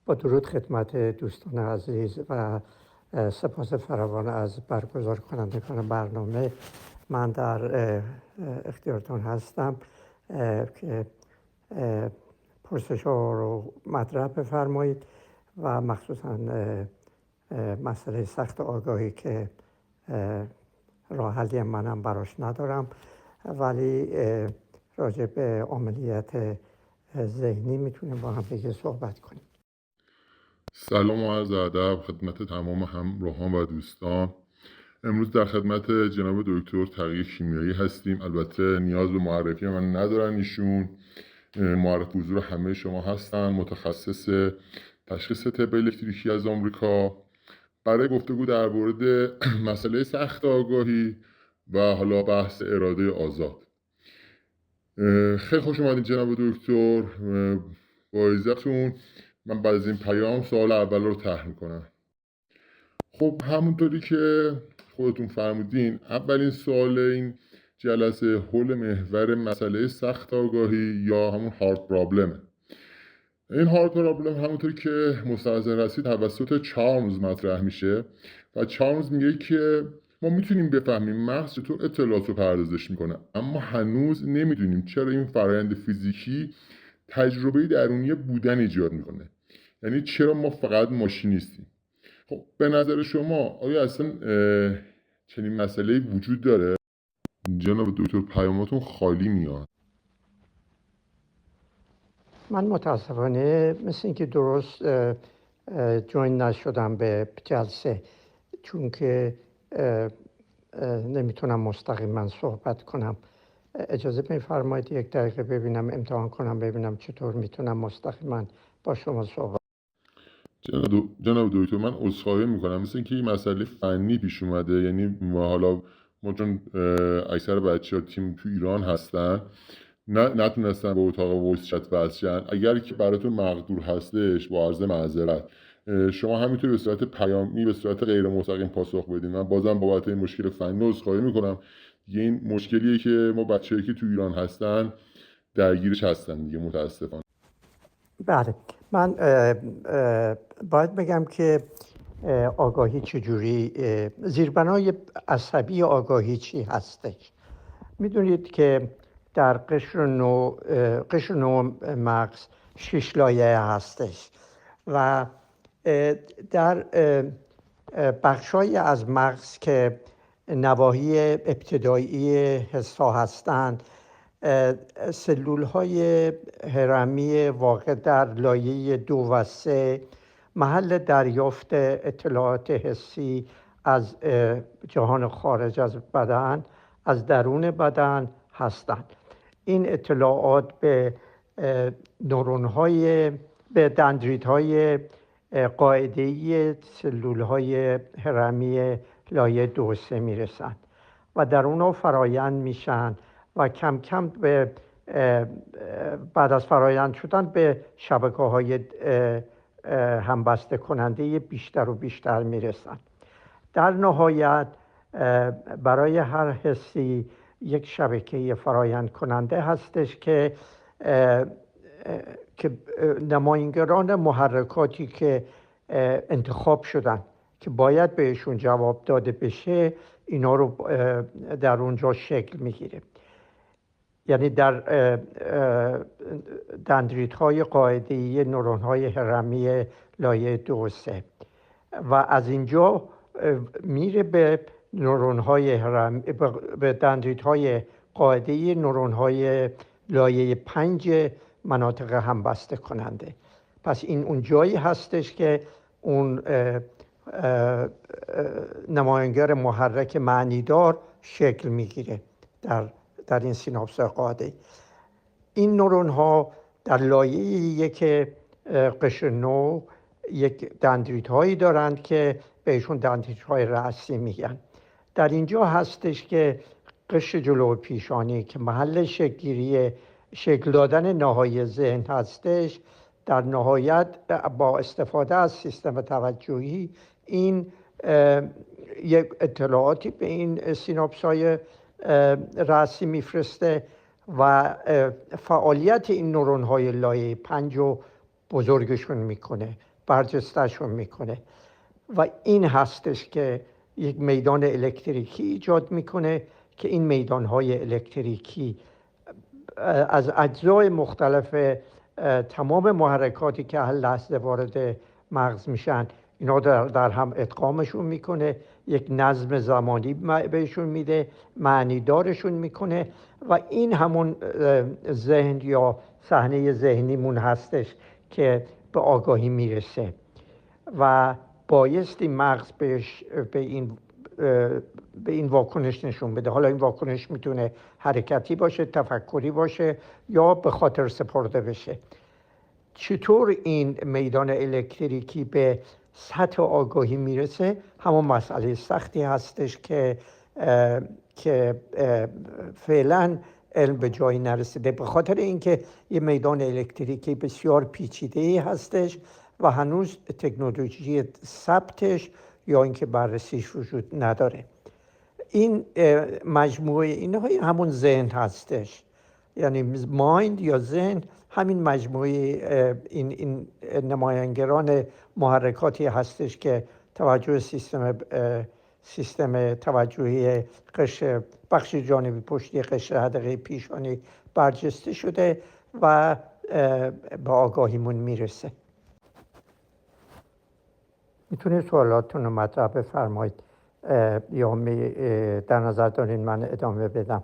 با درود خدمت دوستان عزیز و سپاس فراوان از برگزار کنندگان برنامه. من در اختیارتان هستم که پرسش‌ها رو مطرح بفرمایید و مخصوصاً مسئله سخت آگاهی که راه حلی منم براش ندارم، ولی راجع به عملیات ذهنی میتونیم با هم دیگه صحبت کنیم. سلام و عرض ادب خدمت تمام همراهان و دوستان. امروز در خدمت جناب دکتر تقی کیمیایی هستیم. البته نیاز به معرفی من ندارن، ایشون معرف حضور همه شما هستن، متخصص تشخیص طب الکتریکی از آمریکا، برای گفتگو در مورد مسئله سخت آگاهی و حالا بحث اراده آزاد. خیلی خوش اومدین جناب دکتر. با عزتون من بعد از این پیام سوال اول رو طرح میکنم. خب همونطوری که خودتون فرمودین، اولین سوال این جلسه حول محور مسئله سخت آگاهی یا همون هارد پرابلمه. این هارد پرابلم همونطوری که مستحضر هستید توسط چارلز مطرح میشه و چارلز میگه که ما میتونیم بفهمیم مغز چطور اطلاعات رو پردازش میکنه، اما هنوز نمیدونیم چرا این فرآیند فیزیکی تجربه درونی بودن ایجاد میکنه. یعنی چرا ما فقط ماشینیستیم. خب به نظر شما آیا اصلا چنین مسئله‌ای وجود داره؟ جناب دکتر پیاماتون خالی میاد. من متاسفانه مثل اینکه درست جوین نشدم به جلسه، چون که نمیتونم مستقیما صحبت کنم. اجازه میفرمایید یک دقیقه ببینم، امتحان کنم ببینم چطور میتونم مستقیما با شما صحبت. جناب دکتر من عذرخواهی میکنم، مثل اینکه این مسئله فنی پیش اومده. یعنی ما چون اکثر بچه‌ها تیم تو ایران هستن نتونستن به اتاق وایس چت وصل. اگر که براتون مقدور هستش با عرض معذرت شما همینطور به صورت پیامی به صورت غیر مستقیم پاسخ بدین. من بازم بابت این مشکل فنی عذرخواهی میکنم. این مشکلیه که ما بچه‌ای که تو ایران هستن درگیرش هستن دیگه، متاسفانه. بله، من باید بگم که آگاهی چجوری، زیربنای عصبی آگاهی چی هستش. میدونید که در قشر نو مغز 6 لایه هستش و در بخشای از مغز که نواحی ابتدایی حس‌ها هستند، سلول های هرمی واقع در لایه 2 و 3 محل دریافت اطلاعات حسی از جهان خارج از بدن، از درون بدن هستند. این اطلاعات به به دندریت‌های قاعده‌ای سلول های هرمی لایه 2 و 3 میرسند و در اونها فرایند میشن و کم کم بعد از فرایند شدن به شبکه‌های همبسته کننده بیشتر و بیشتر میرسن. در نهایت برای هر حسی یک شبکه فرایند کننده هستش که نماینگران محرکاتی که انتخاب شدن که باید بهشون جواب داده بشه، اینا رو در اونجا شکل میگیره. یعنی در دندریت‌های قاعده‌ای نورون‌های هرمی لایه 2 و 3 و از اینجا میره به نورون‌های هرمی، به دندریت‌های قاعده‌ای نورون‌های لایه 5 مناطق همبسته کننده. پس این اون جایی هستش که اون نماینگر محرک معنیدار شکل میگیره در این سیناپس قاعده‌ای. این نورون ها در لایه یک قشر نو یک دندریت هایی دارند که بهشون دندریت های رأسی میگن. در اینجا هستش که قشر جلو پیشانی که محل شکل دادن نهایی ذهن هستش، در نهایت با استفاده از سیستم توجهی این یک اطلاعاتی به این سیناپس های رأسی میفرسته و فعالیت این نورون های لایه 5 رو بزرگشون میکنه برجستهشون میکنه و این هستش که یک میدان الکتریکی ایجاد میکنه که این میدانهای الکتریکی از اجزای مختلف تمام محرکاتی که هر لحظه وارد مغز میشن اینا در هم ادغامشون میکنه، یک نظم زمانی بهشون میده، معنی دارشون میکنه و این همون ذهن یا صحنه ذهنیمون هستش که به آگاهی میرسه و بایستی مغز به این واکنش نشون بده. حالا این واکنش میتونه حرکتی باشه، تفکری باشه یا به خاطر سپرده بشه. چطور این میدان الکتریکی به سطح آگاهی میرسه همون مسئله سختی هستش که فعلا علم به جایی نرسیده، به خاطر اینکه یه میدان الکتریکی بسیار پیچیده‌ای هستش و هنوز تکنولوژی ثبتش یا اینکه بررسیش وجود نداره. این مجموعه اینها همون ذهن هستش، یعنی مایند یا ذهن همین مجموعه این نمایانگران محرکاتی هستش که توجه سیستم توجهی قشر بخش جانبی پشتی قشر حدقه پیشانی برجسته شده و به آگاهیمون میرسه. میتونید سوالاتتون رو مطرح بفرمایید یا در نظر دارین من ادامه بدم؟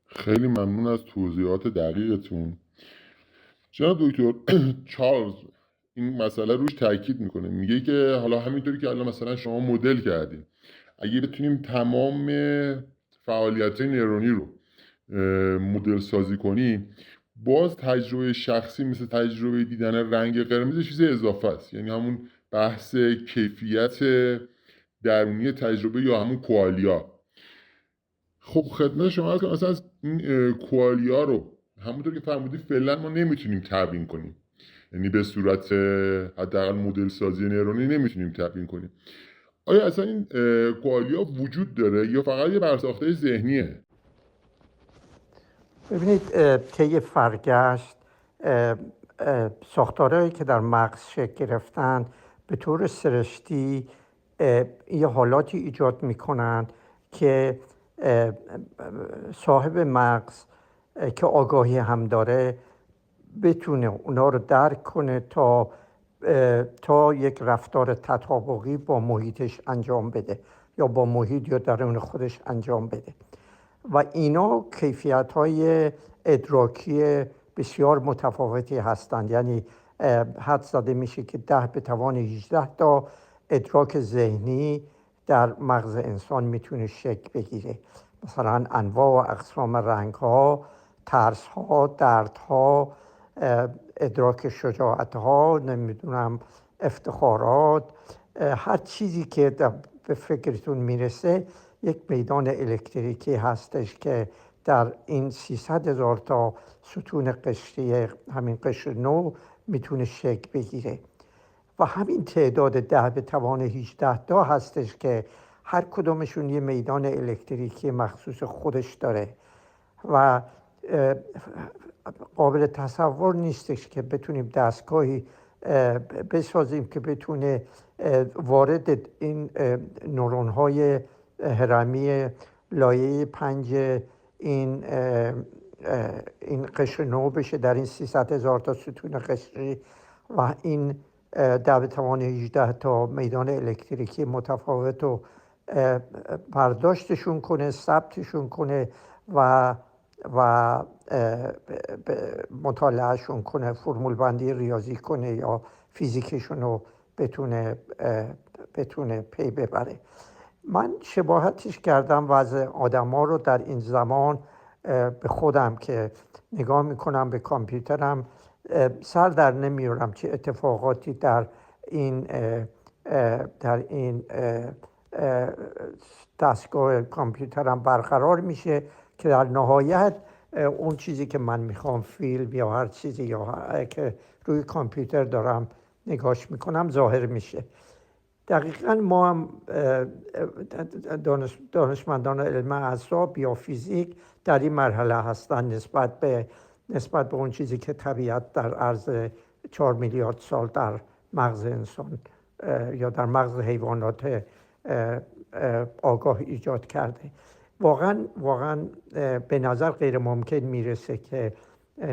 خیلی ممنون از توضیحات دقیقتون. جناب دکتر چارلز این مسئله روش تاکید میکنه، میگه که حالا همینطوری که الان مثلا شما مدل کردین، اگه بتونیم تمام فعالیت نورونی رو مدل سازی کنیم، باز تجربه شخصی مثل تجربه دیدن رنگ قرمز چیز اضافه است، یعنی همون بحث کیفیت درونی تجربه یا همون کوالیا. خب خدمت شما هست که مثلا این کوالیا رو همونطور که فرمودید فعلا ما نمیتونیم تبیین کنیم، یعنی به صورت حداقل مدل سازی نورونی نمیتونیم تبیین کنیم. آیا اصلا این کوالیا وجود داره یا فقط یه برساخته ذهنیه؟ ببینید طی فرگشت ساختارهایی که در مغز شکل گرفتن به طور سرشتی یه حالاتی ایجاد میکنن که صاحب مغز که آگاهی هم داره بتونه اونا رو درک کنه تا یک رفتار تطابقی با محیطش انجام بده یا با محیط یا درون خودش انجام بده و اینا کیفیت‌های ادراکی بسیار متفاوتی هستند. یعنی حد زده میشه که 10 به توان 18 تا ادراک ذهنی در مغز انسان میتونه شکل بگیره، مثلا انواع و اقسام رنگ‌ها، ترس‌ها، دردها، ادراک شجاعت‌ها، نمیدونم افتخارات، هر چیزی که به فکرتون میرسه یک میدان الکتریکی هستش که در این 300,000 تا ستون قشری همین قشر نو میتونه شکل بگیره و همین تعداد 10 به توان 18 تا هستش که هر کدومشون یه میدان الکتریکی مخصوص خودش داره و قابل تصور نیستش که بتونیم دستگاهی بسازیم که بتونه وارد این نورون‌های هرمی لایه 5 این قشر نو بشه در این 300,000 تا ستون قشری و این 10 به توان 18 تا میدان الکتریکی متفاوت رو برداشتشون کنه، ثبتشون کنه و مطالعهشون کنه، فرمول بندی ریاضی کنه یا فیزیکشون رو بتونه پی ببره. من شباهتش کردم وضع آدم ها رو در این زمان به خودم که نگاه میکنم به کامپیوترم، سر در نمیارم چه اتفاقاتی در این دستگاه کامپیوترم برقرار میشه که در نهایت اون چیزی که من میخوام، فیلم یا هر چیزی یا که روی کامپیوتر دارم نگاش میکنم ظاهر میشه. دقیقاً ما هم دانشمندان علم اعصاب یا فیزیک در این مرحله هستن نسبت به اون چیزی که طبیعت در عرض 4 میلیارد سال در مغز انسان یا در مغز حیوانات آگاه ایجاد کرده. واقعا به نظر غیر ممکن میرسه که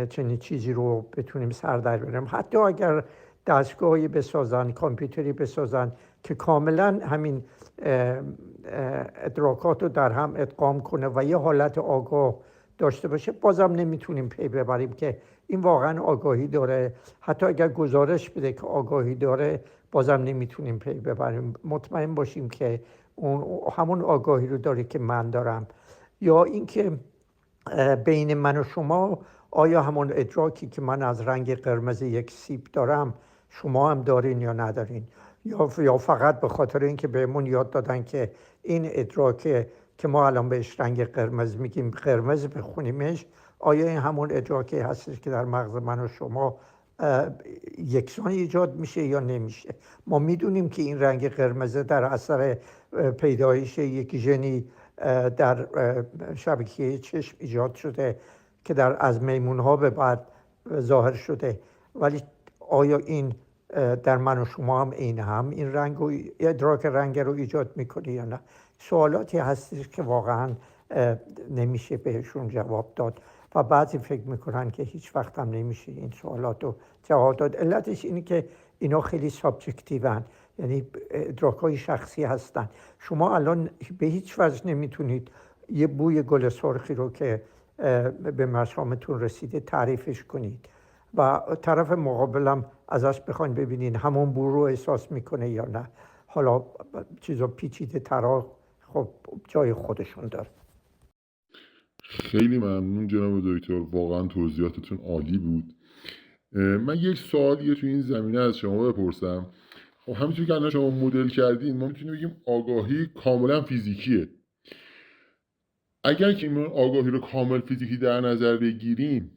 چنین چیزی رو بتونیم سر در بیاریم. حتی اگر دستگاهی بسازن، کامپیوتری بسازن که کاملا همین ادراکات رو در هم ادغام کنه و یه حالت آگاه داشته باشه، بازم نمیتونیم پی ببریم که این واقعا آگاهی داره. حتی اگر گزارش بده که آگاهی داره، بازم نمیتونیم پی ببریم. مطمئن باشیم که اون همون آگاهی رو داره که من دارم، یا اینکه بین من و شما آیا همون ادراکی که من از رنگ قرمز یک سیب دارم شما هم دارین یا ندارین، یا فقط به خاطر اینکه بهمون یاد دادن که این ادراک که ما الان بهش رنگ قرمز میگیم قرمز بخونیمش، آیا این همون ادراکی هستش که در مغز من و شما یکسان ایجاد میشه یا نمیشه؟ ما میدونیم که این رنگ قرمز در اثر پیدایش یک ژنی در شبکیه چشم ایجاد شده که از میمون‌ها به بعد ظاهر شده، ولی آیا این در من و شما هم این رنگ و ادراک رنگ رو ایجاد میکنه یا نه؟ سوالاتی هستش که واقعا نمیشه بهشون جواب داد و بعضی فکر میکنن که هیچ وقت هم نمیشه این سوالات رو جواب داد. علتش اینه که اینا خیلی سابجکتیون، یعنی ادراک‌های شخصی هستن. شما الان به هیچ وجه نمیتونید یه بوی گل سرخی رو که به مشامتون رسیده تعریفش کنید و طرف مقابلم ازش بخواید ببینین همون بو رو احساس میکنه یا نه. حالا چیزا پیچیده ترا خب جای خودشون داره. خیلی ممنون جناب دکتر، واقعا توضیحاتتون عالی بود. من یک سوالی تو این زمینه از شما بپرسم. خب همینطور که الان شما مدل کردین، ما میتونیم بگیم آگاهی کاملا فیزیکیه. اگر که این آگاهی رو کامل فیزیکی در نظر بگیریم،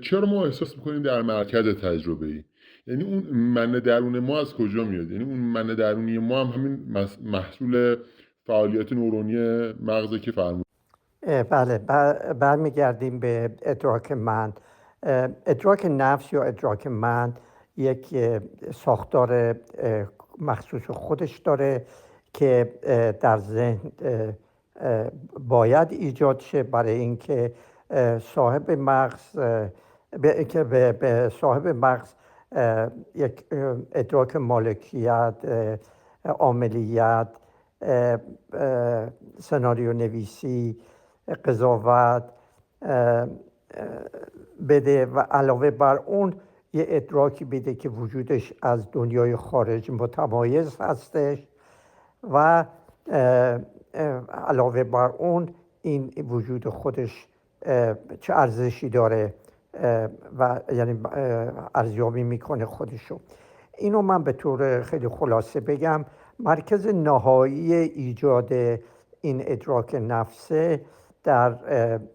چرا ما احساس میکنیم در مرکز تجربه‌ای؟ یعنی اون من درون ما از کجا میاد؟ یعنی اون من درونی ما هم همین محصول فعالیت نورونی مغزه که فرمودید. بله، برمیگردیم به ادراک من. ادراک نفس یا ادراک من یک ساختار مخصوص خودش داره که در ذهن باید ایجاد شه برای اینکه صاحب مغز به صاحب مغز یک ادراک مالکیت، عاملیت، سناریو نویسی، قضاوت بده و علاوه بر اون یه ادراکی بده که وجودش از دنیای خارج متمایز هستش و علاوه بر اون این وجود خودش چه ارزشی داره و یعنی ارزیابی میکنه خودشو. اینو من به طور خیلی خلاصه بگم، مرکز نهایی ایجاد این ادراک نفسه در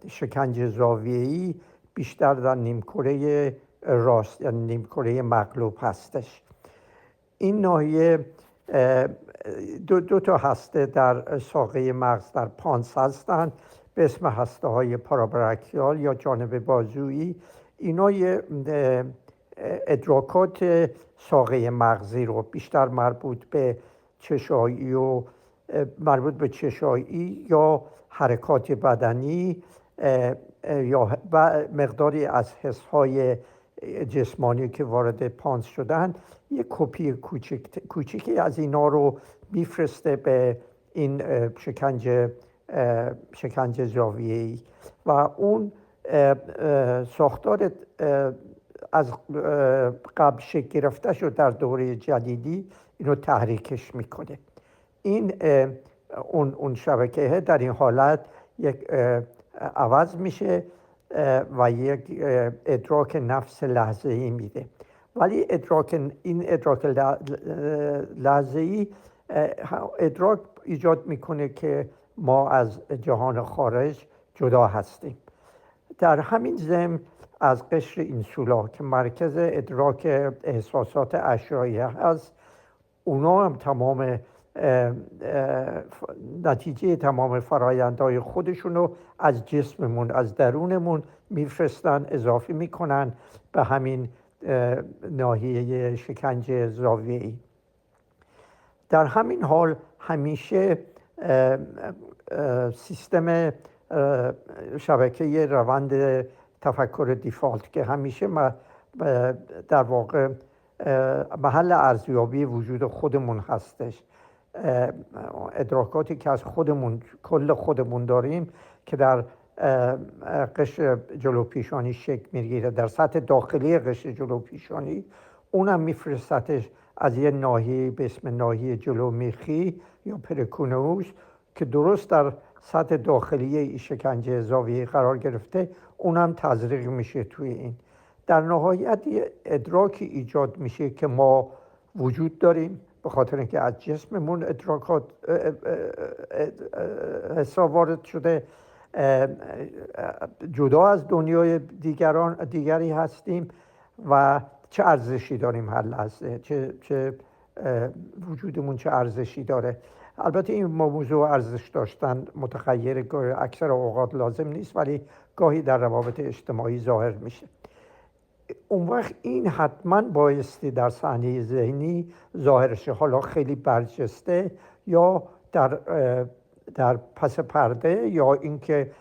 شکنج زاویه‌ای بیشتر در نیمکره راست یا نیمکره مغلوب هستش. این ناحیه دو تا هسته در ساقه مغز در پانس هستن به اسم هسته های پارابراکیال یا جانب بازویی. اینا ادراکات ساقه مغزی رو بیشتر مربوط به چشایی یا حرکات بدنی یا مقداری از حس‌های جسمانی که وارد پانس شدن، یک کپی کوچیکی از اینا رو میفرسته به این شکنج زاویه‌ای و اون ساختار از قبل شکل گرفته شد در دوره جدیدی اینو تحریکش میکنه. این اون شبکه در این حالت یک عوض میشه و یک ادراک نفس لحظه‌ای میده. ولی این ادراک لحظه‌ای ادراک ایجاد میکنه که ما از جهان خارج جدا هستیم. در همین ضمن از قشر اینسولا که مرکز ادراک احساسات اشعاعیه هست، اونا هم تمام نتیجه تمام فرایندهای خودشونو از جسممون، از درونمون میفرستن، اضافه میکنن به همین ناحیه شکنجه زاویه‌ای. در همین حال همیشه سیستم شبکه روند تفکر دیفالت که همیشه در واقع محل ارزیابی وجود خودمون هستش، ادراکاتی که از خودمون کل خودمون داریم که در قشر جلوپیشانی شکل میگیره، در سطح داخلی قشر جلوپیشانی، اونم میفرستتش از یه ناحیه به اسم ناحیه جلومیخی یا پریکونوس که درست در سطح داخلی شکنجه زاویه‌ای قرار گرفته، اونم تزریق میشه توی این. در نهایت ادراکی ایجاد میشه که ما وجود داریم، به خاطر اینکه از جسممون ادراکات حساب وارد شده، جدا از دنیای دیگری هستیم و چه ارزشی داریم هر لحظه، چه وجودمون چه ارزشی داره. البته این موضوع ارزش داشتن متغیر اکثر اوقات لازم نیست، ولی گاهی در روابط اجتماعی ظاهر میشه. اون وقت این حتما بایستی در صحنه ذهنی ظاهر شه، حالا خیلی برجسته یا در پس پرده یا اینکه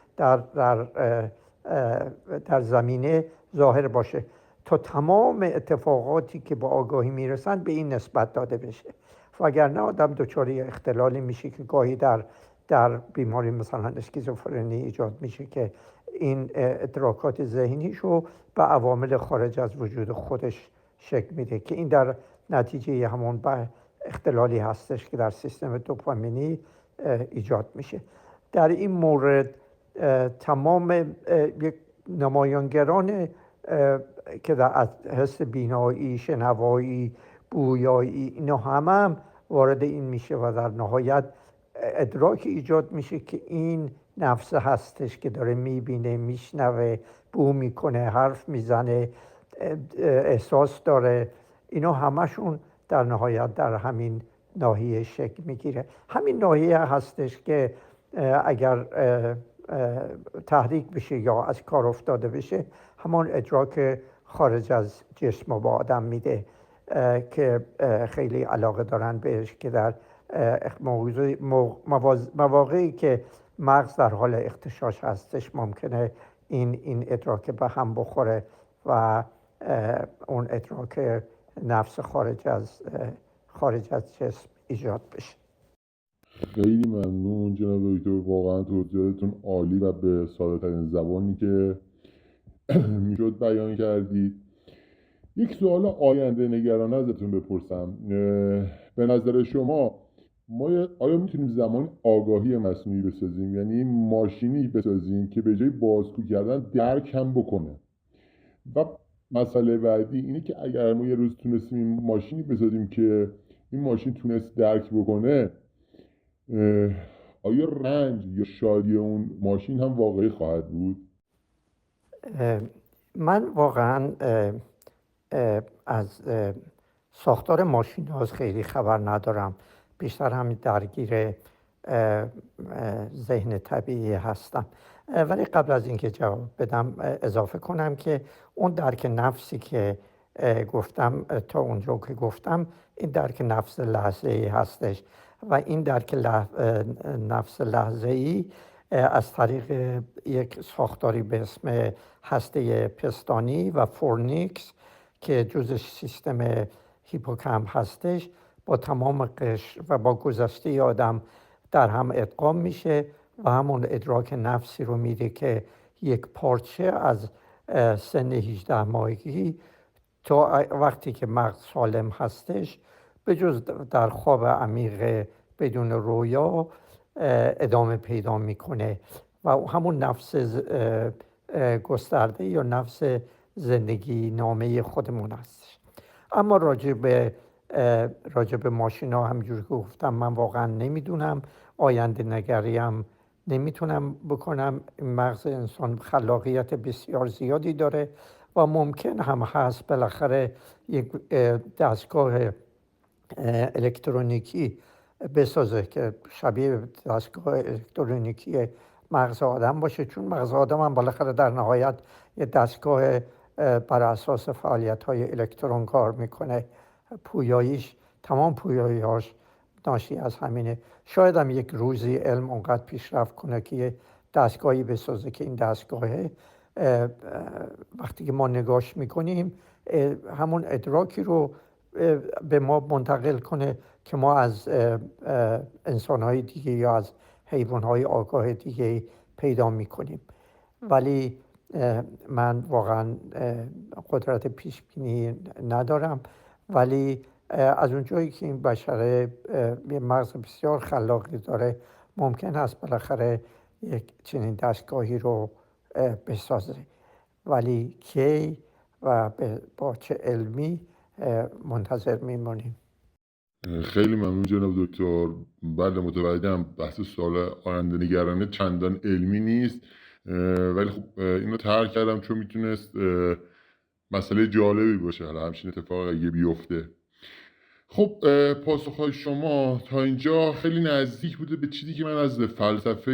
در زمینه ظاهر باشه تا تمام اتفاقاتی که به آگاهی میرسن به این نسبت داده بشه. وگرنه آدم دچار اختلالی میشه که گاهی در بیماری مثلا اسکیزوفرنی ایجاد میشه که این ادراکات ذهنیشو به عوامل خارج از وجود خودش شکل میده که این در نتیجه همون اختلالی هستش که در سیستم دوپامینی ایجاد میشه. در این مورد تمام نمایانگران که در حس بینایی، شنوایی، بویایی، اینا هم وارد این میشه و در نهایت ادراک ایجاد میشه که این نفس هستش که داره میبینه، میشنوه، بو میکنه، حرف میزنه، احساس داره. اینا همشون در نهایت در همین ناحیه شکل میگیره. همین ناحیه هستش که اگر تحریک بشه یا از کار افتاده بشه، همون ادراک خارج از جسم با آدم میده که خیلی علاقه دارن بهش، که در مواقعی که مغز در حال اغتشاش هستش ممکنه این ادراک به هم بخوره و اون ادراک نفس خارج از جسم ایجاد بشه. خیلی ممنون جناب دکتر، واقعا توضیحاتتون عالی و به ساده ترین زبانی که میشد بیان کردید. یک سوال آینده نگرانه ازتون بپرسم. به نظر شما ما آیا میتونیم زمان آگاهی مصنوعی بسازیم، یعنی ماشینی بسازیم که به جای بازگو کردن درک هم بکنه؟ و مسئله بعدی اینه که اگر ما یه روز تونستیم ماشینی بسازیم که این ماشین تونست درک بکنه، آیا رنج یا شادی اون ماشین هم واقعی خواهد بود؟ من واقعا از ساختار ماشین ها خیلی خبر ندارم، بیشتر همین درگیر ذهن طبیعی هستم. ولی قبل از اینکه جواب بدم اضافه کنم که اون درک نفسی که گفتم، تا اونجا که گفتم، این درک نفس لحظه‌ای هستش و این درک نفس لحظه‌ای از طریق یک ساختاری به اسم هسته پستانی و فورنیکس که جزء سیستم هیپوکامپ هستش با تمام قشر و با گذشته آدم در هم ادغام میشه و همون ادراک نفسی رو میده که یک پارچه از سن 18 ماهگی تا وقتی که مغز سالم هستش به جز در خواب عمیق بدون رویا ادامه پیدا میکنه و همون نفس گسترده یا نفس زندگی نامه خودمون هستش. اما راجع به ماشین ها همجور که گفتم من واقعا نمیدونم، آینده نگری هم نمیتونم بکنم. مغز انسان خلاقیت بسیار زیادی داره و ممکن هم هست بالاخره یک دستگاه الکترونیکی بسازه که شبیه دستگاه الکترونیکی مغز آدم باشه، چون مغز آدم هم بالاخره در نهایت یه دستگاه بر اساس فعالیت‌های الکترون کار میکنه. پویاییش، تمام پویایی‌هاش ناشی از همینه. شاید هم یک روزی علم اونقدر پیشرفت کنه که یه دستگاهی بسازه که این دستگاهه وقتی که ما نگاش میکنیم همون ادراکی رو به ما منتقل کنه که ما از انسان‌های دیگه یا از حیوان‌های آگاه دیگه پیدا میکنیم. ولی من واقعا قدرت پیش بینی ندارم، ولی از اونجایی که این بشره یه مغز بسیار خلاقی داره ممکن است بالاخره یک چنین دستگاهی رو بسازه، ولی کی و با چه علمی منتظر میمونیم. خیلی ممنون جناب دکتر. بله متوجهم بحث سوال آینده نگرانه چندان علمی نیست، ولی خب اینو طرح کردم چون میتونست مسئله جالبی باشه حالا همچین اتفاق اگه بیفته. خب پاسخهای شما تا اینجا خیلی نزدیک بوده به چیزی که من از فلسفه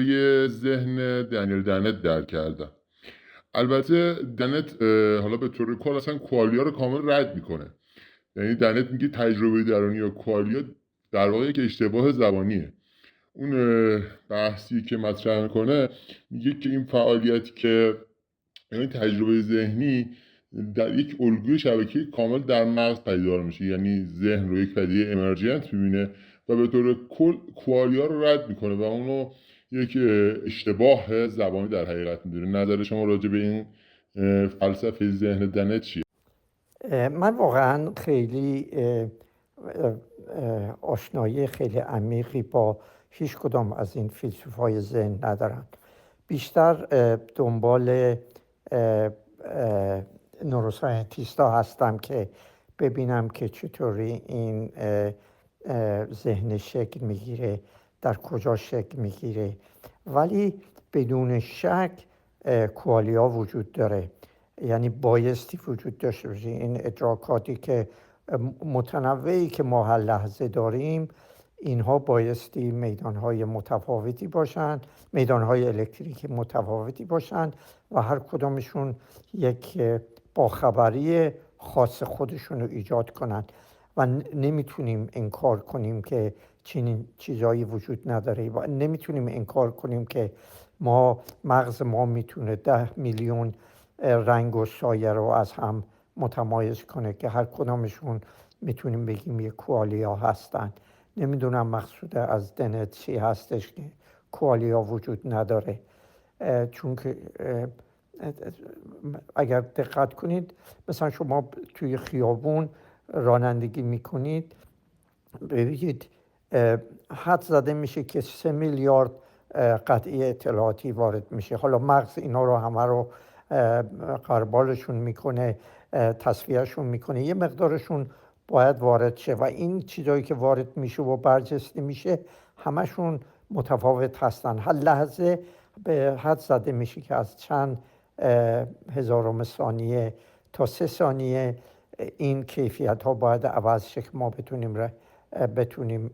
ذهن دنیل دنت درک کردم. البته دنت حالا به طور کل اصلا کوالیا رو کامل رد میکنه. یعنی دنت میگه تجربه درونی یا کوالیا در واقع یک اشتباه زبانیه. اون بحثی که مطرح میکنه میگه که این فعالیتی که یعنی تجربه ذهنی در یک الگوی شبکه کامل در مغز پدیدار میشه، یعنی ذهن رو یک پدیده امرجنت میبینه و به طور کل کوالیا رو رد میکنه و اونو یک اشتباه زبانی در حقیقت میدونه. نظر شما راجع به این فلسفه ذهن دنت چیه؟ من واقعا خیلی آشنایی خیلی عمیقی با هیچ کدام از این فیلسوفای ذهن ندارم. بیشتر دنبال نوروساینتیستا هستم که ببینم که چطوری این ذهن شکل میگیره، در کجا شکل میگیره. ولی بدون شک کوالیا وجود داره، یعنی بایستی وجود داشته باشه. این ادراکاتی که متنوعی که ما هر لحظه داریم اینها بایستی میدانهای متفاوتی باشند، میدانهای الکتریکی متفاوتی باشند و هر کدامشون یک باخبری خاص خودشون رو ایجاد کنند و نمیتونیم انکار کنیم که چنین چیزایی وجود نداره و نمیتونیم انکار کنیم که مغز ما میتونه 10 میلیون رنگ و سایه رو از هم متمایز کنه که هر کدامشون میتونیم بگیم یک کوالیا هستن. نمیدونم مقصود از دنت چی هستش که کوالیا وجود نداره، چون که اگر دقت کنید مثلا شما توی خیابون رانندگی میکنید ببینید حد زده میشه که 3 میلیارد قطعه اطلاعاتی وارد میشه. حالا مغز اینا رو همه رو قربالشون میکنه، تصفیهشون میکنه، یه مقدارشون باید وارد شه و این چیزایی که وارد میشه و برجسته میشه همشون متفاوت هستن. هر لحظه به حد زده میشه که از چند هزارم ثانیه تا 3 ثانیه این کیفیت ها باید عوض شه که ما بتونیم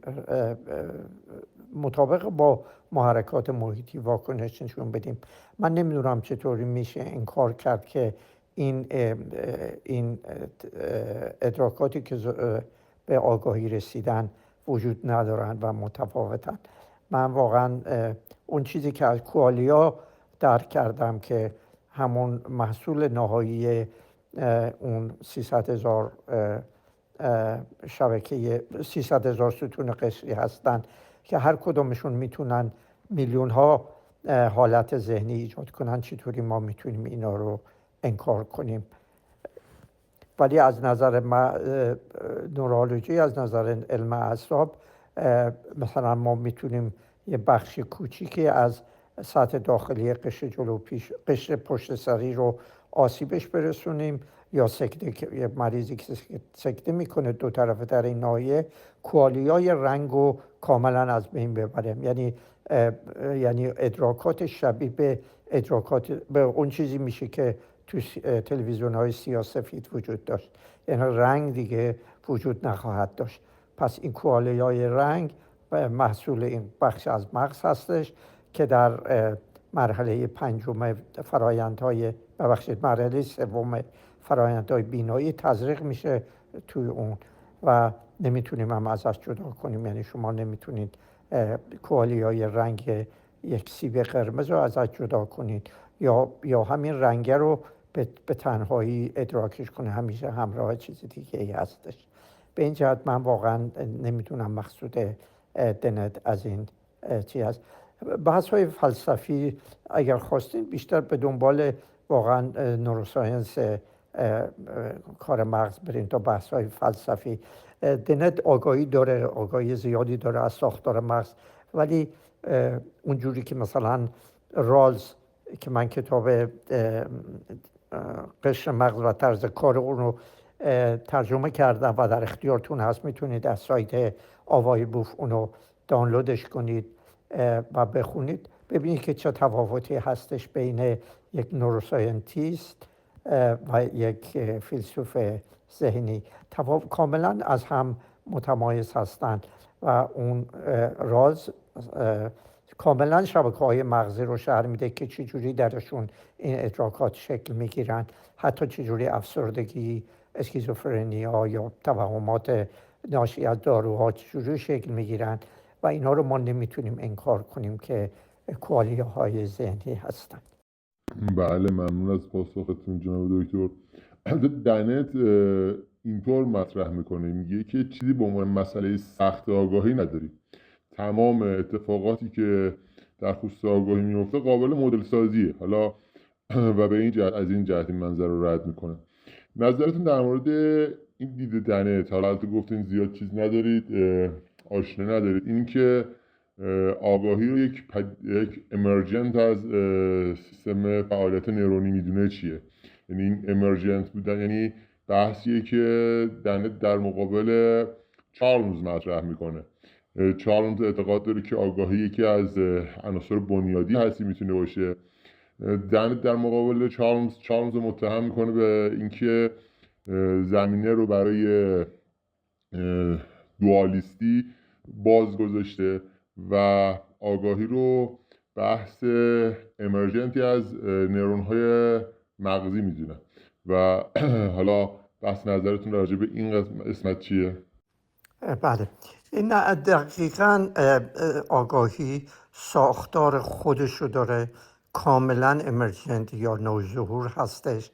مطابق با محرکات محیطی واکنش نشون بدیم. من نمیدونم چطوری میشه انکار کرد که این ادراکاتی که به آگاهی رسیدن وجود ندارن و متفاوتن. من واقعا اون چیزی که از کوالیا درک کردم که همون محصول نهایی اون 300,000 شبکه 300,000 ستون قشری هستن که هر کدومشون میتونن میلیون ها حالت ذهنی ایجاد کنن. چطوری ما میتونیم اینا رو انکار کنیم؟ ولی از نظر نورولوژی، از نظر علم اعصاب، مثلا ما میتونیم یه بخش کوچیکی از سطح داخلی قشر پشت سری رو آسیبش برسونیم، یا یه مریضی که سکته میکنه دو طرفه در این ناحیه، کوالیای رنگ رو کاملا از بین ببریم. یعنی ادراکات شبیه به اون چیزی میشه که تو تلویزیون‌های سیاه‌سفید وجود داشت، یعنی رنگ دیگه وجود نخواهد داشت. پس این کوالیای رنگ محصول این بخش از مغز هستش که در مرحله 5 مرحله 3 فرآیندهای بینایی تزریق میشه توی اون و نمیتونیم هم ازش جدا کنیم. یعنی شما نمیتونید کوالیای رنگ یک سیب قرمز رو ازش جدا کنید یا همین رنگ رو به تنهایی ادراکش کنه، همیشه همراه چیز دیگه ای هستش. به این جهت من واقعا نمیدونم مقصود دنت از این چی هست. بحث های فلسفی اگر خواستین بیشتر به دنبال واقعا نوروساینس کار مغز برین تا بحث های فلسفی. دنت آگاهی داره، آگاهی زیادی داره از ساختار مغز، ولی اونجوری که مثلا رالز که من کتاب قشر مغز و طرز کار اون رو ترجمه کردم و در اختیارتون هست، میتونید از سایت آوای بوف اونو دانلودش کنید و بخونید، ببینید که چه تفاوتی هستش بین یک نوروساینتیست و یک فیلسوف ذهنی. کاملا از هم متمایز هستند و اون راز کاملا شبکه‌های مغزی رو شرح میده که چجوری درشون این ادراکات شکل میگیرن، حتی چجوری افسردگی، اسکیزوفرنیا یا توهمات ناشی از داروها چجوری شکل میگیرن و اینا رو ما نمیتونیم انکار کنیم که کوالیاهای ذهنی هستن. بله، ممنون از پاسختون جناب دکتر. دنت اینطور مطرح میکنه، میگه که چیزی به عنوان مسئله سخت آگاهی نداری. تمام اتفاقاتی که در خصوص آگاهی میفته قابل مدل سازیه. حالا و به این جهت از این جهت این منظر رو رد میکنه. نظرتون در مورد این دید دنت، حالا گفتین زیاد چیز ندارید، آشنا ندارید، این که آگاهی رو یک امرجنت از سیستم فعالیت نورونی میدونه چیه؟ یعنی این امرجنت بودن یعنی بحثیه که دنت در مقابل چارلز مطرح میکنه. چارلز اعتقاد داره که آگاهی یکی از عناصر بنیادی هستی میتونه باشه. دنت در مقابل چارلز متهم میکنه به اینکه زمینه رو برای دوالیستی باز گذاشته و آگاهی رو بحث امرجنتی از نورون‌های مغزی میدونه. و حالا بحث نظرتون راجع به این قسمت چیه؟ بله، این دقیقاً آگاهی ساختار خودشو داره، کاملا امرجنت یا نوظهور هستش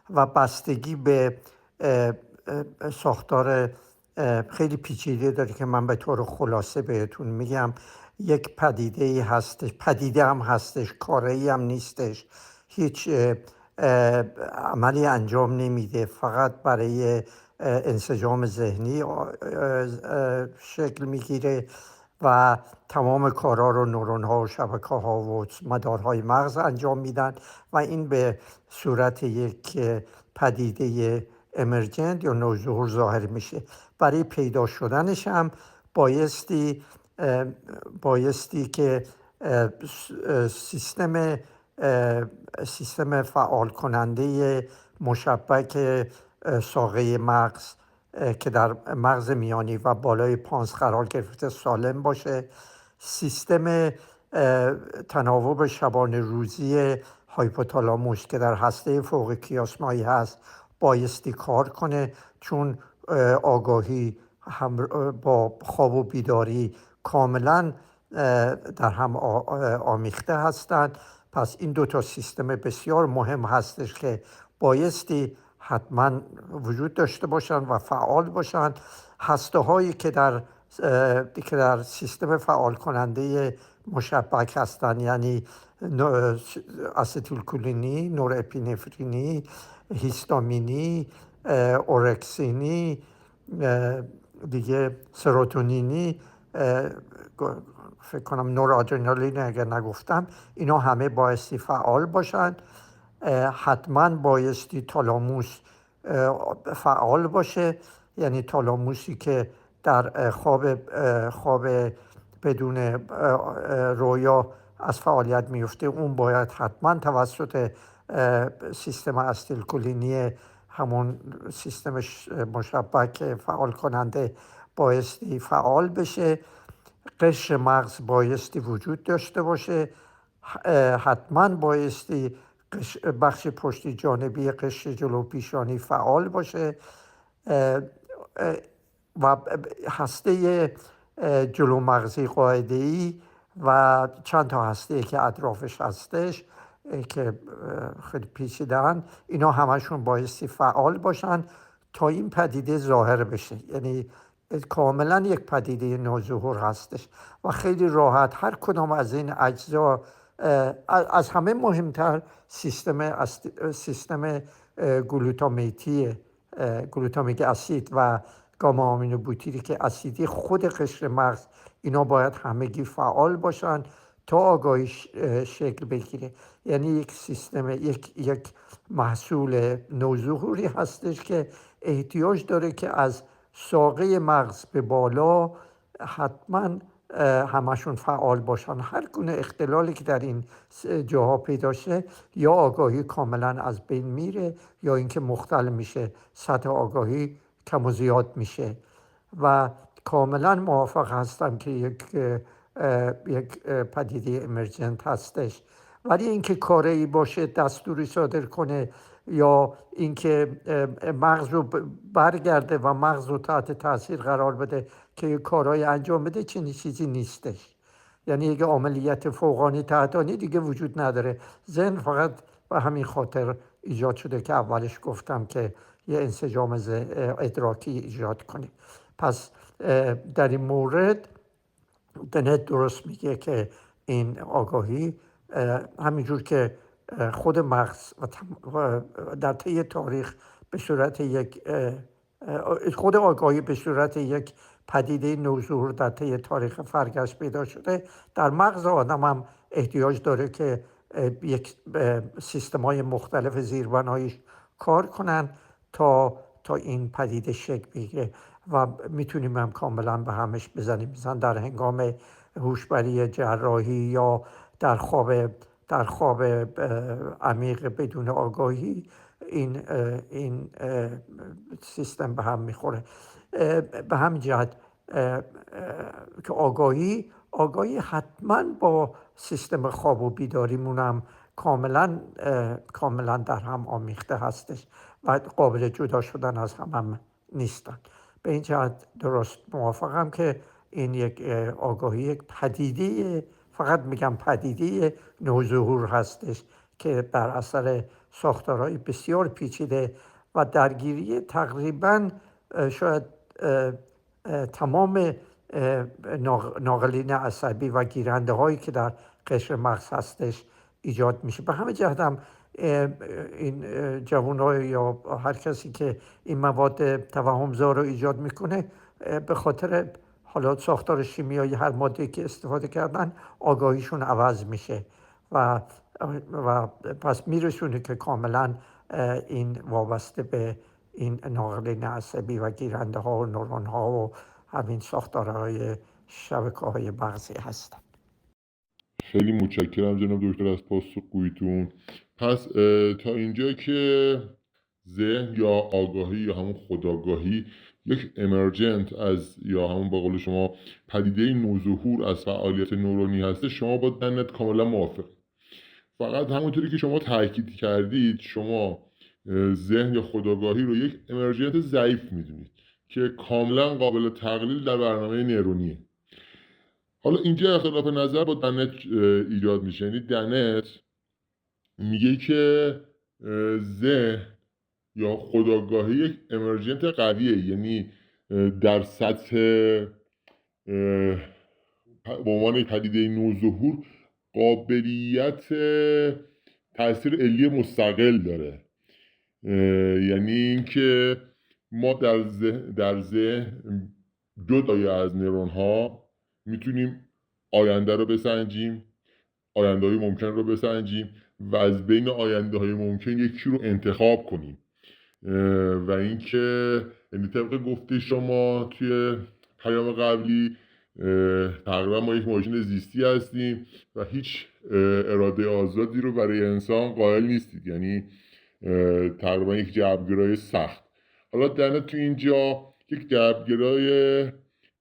و بستگی به ساختار خیلی پیچیده داره که من به طور خلاصه بهتون میگم. یک پدیده هستش، پدیده هم هستش، کاری هم نیستش، هیچ عملی انجام نمیده، فقط برای انسجام ذهنی شکل میگیره و تمام کارها رو نورون ها و شبکه ها و مدارهای مغز انجام میدن و این به صورت یک پدیده امرجنت یا نوظهور ظاهر میشه. برای پیدا شدنش هم بایستی که سیستم فعال کننده مشبک ساقه مغز که در مغز میانی و بالای پانس قرار گرفته سالم باشه، سیستم تناوب شبانه روزی هایپوتالاموس که در هسته فوق کیاسمایی هست بایستی کار کنه، چون آگاهی با خواب و بیداری کاملا در هم آمیخته هستند. پس این دو تا سیستم بسیار مهم هستش که بایستی حتما وجود داشته باشن و فعال باشن. هسته هایی که در سیستم فعال کننده مشبک هستن، یعنی استیلکولینی، نورپینفرینی، هیستامینی، اورکسینی، دیگه سروتونینی، فکر کنم نورادرنالین اگر نگفتم، اینا همه بایستی فعال باشن. حتما بایستی تالاموس فعال باشه، یعنی تالاموسی که در خواب بدون رویا از فعالیت میفته، اون باید حتما توسط سیستم استیلکولینی، همون سیستم مشبک فعال کننده، بایستی فعال بشه. قشر مغز بایستی وجود داشته باشه، حتما بایستی بخش پشتی جانبی قشر جلو پیشانی فعال باشه و هسته جلو مغزی قاعده‌ای و چند تا هسته که اطرافش هستش که خیلی پیچیده‌اند، اینا همشون بایستی فعال باشن تا این پدیده ظاهر بشه. یعنی کاملا یک پدیده نوظهور هستش و خیلی راحت هر کدام از این اجزا، از همه مهمتر سیستم گلوتامیک اسید و گاما آمینو بوتیریک اسیدی خود قشر مغز، اینا باید همگی فعال باشن تا آگاهی شکل بگیره. یعنی یک سیستم، یک محصول نوظهوری هستش که احتیاج داره که از ساقه مغز به بالا حتما همشون فعال باشن. هر گونه اختلالی که در این جاها پیدا شه، یا آگاهی کاملا از بین میره یا اینکه مختل میشه، سطح آگاهی کم و زیاد میشه. و کاملا موافق هستم که یک پدیده امرجنت هستش، ولی اینکه کاری باشه دستوری صادر کنه یا اینکه مغز رو برگرده و مغز رو تحت تاثیر قرار بده که کارهای انجام بده، چنین چیزی نیستش. یعنی یک عملیات فوقانی تحتانی دیگه وجود نداره. ذهن فقط به همین خاطر ایجاد شده که اولش گفتم که یه انسجام ادراکی ایجاد کنه. پس در این مورد دنت درست میگه که این آگاهی همینجور که خود مغز در طی تاریخ به صورت خود آگاهی به صورت یک پدیده نوظهور در طی تاریخ فرگشت پیدا شده، در مغز آدم هم احتیاج داره که یک سیستم‌های مختلف زیربناییش کار کنن تا این پدیده شکل بگیره و میتونیم هم کاملا به همش بزنیم. مثلا در هنگام هوشبری جراحی یا در خواب عمیق بدون آگاهی این سیستم به هم میخوره. به همین جهت که آگاهی حتما با سیستم خواب و بیداریمون هم کاملا در هم آمیخته هستش و قابل جدا شدن از هم نیستن. به این جهت درست موافقم که این یک آگاهی، یک پدیده، فقط میگم پدیده نوظهور هستش که بر اثر ساختارهای بسیار پیچیده و درگیری تقریبا شاید تمام ناقلین عصبی و گیرنده هایی که در قشر مغز هستش ایجاد میشه. به همه جهت هم این جوان‌ها یا هر کسی که این مواد توهمزا رو ایجاد میکنه، به خاطر حالا ساختار شیمیایی هر ماده که استفاده کردن، آگاهیشون عوض میشه و پس میرسونه که کاملا این وابسته به این ناقلین عصبی و گیرنده ها و نورون ها و همین ساختارهای شبکه های مغزی هستن. خیلی متشکرم جناب دکتر از پاسخگوییتون. پس تا اینجا که ذهن یا آگاهی یا همون خودآگاهی یک امرجنت از یا همون به قول شما پدیده نوظهور از فعالیت نورونی هسته، شما با دنت کاملا موافق. فقط همونطوری که شما تاکید کردید، شما ذهن یا خودآگاهی رو یک امرجنت ضعیف میدونید که کاملا قابل تقلیل در برنامه نورونیه. حالا اینجا اختلاف نظر با دنت ایجاد میشه. یعنی دنت میگه که ذهن یا خودآگاهی یک امرجنت قویه، یعنی در سطح به عنوان پدیده نوظهور قابلیت تأثیر علی مستقل داره. یعنی اینکه ما در ذهن جدای از نورون ها میتونیم آینده رو بسنجیم، آینده های ممکن رو بسنجیم و از بین آینده های ممکن یکی رو انتخاب کنیم. و اینکه یعنی طبق گفته شما توی پیام قبلی، تقریبا ما یک ماشین زیستی هستیم و هیچ اراده آزادی رو برای انسان قائل نیستید. یعنی تقریبا یک جبرگرای سخت. حالا دنت تو اینجا یک جبرگرای